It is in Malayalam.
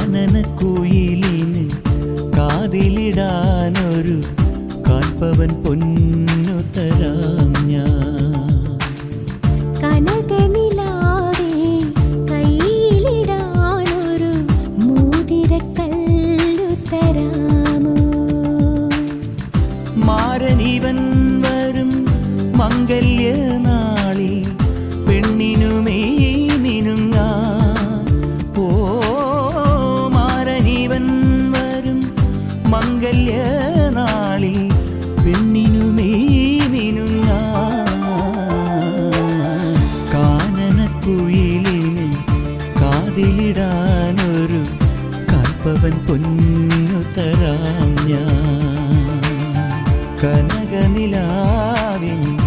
കാനനക്കുയിലിന് കാതിലിടാനൊരു കാൽപ്പവൻ പൊന്നു തരാം ഞാൻ. കനകനിലാവേ കയ്യിലിടാനൊരു മോതിരക്കല്ലു തരാമോ? മാരനിവൻ വരും മംഗല്യനാളിൽ പെണ്ണിനുമേ മിനുങ്ങാം. ഓ മാരനിവൻ വരും മംഗല്യനാളിൽ പെണ്ണിനുമേ മിനുങ്ങാം. കാനനക്കുയിലിന് കാതിലിടാനൊരു കാൽപ്പവൻ പൊന്നു തരാം ഞാൻ. കനകനിലാവിൻ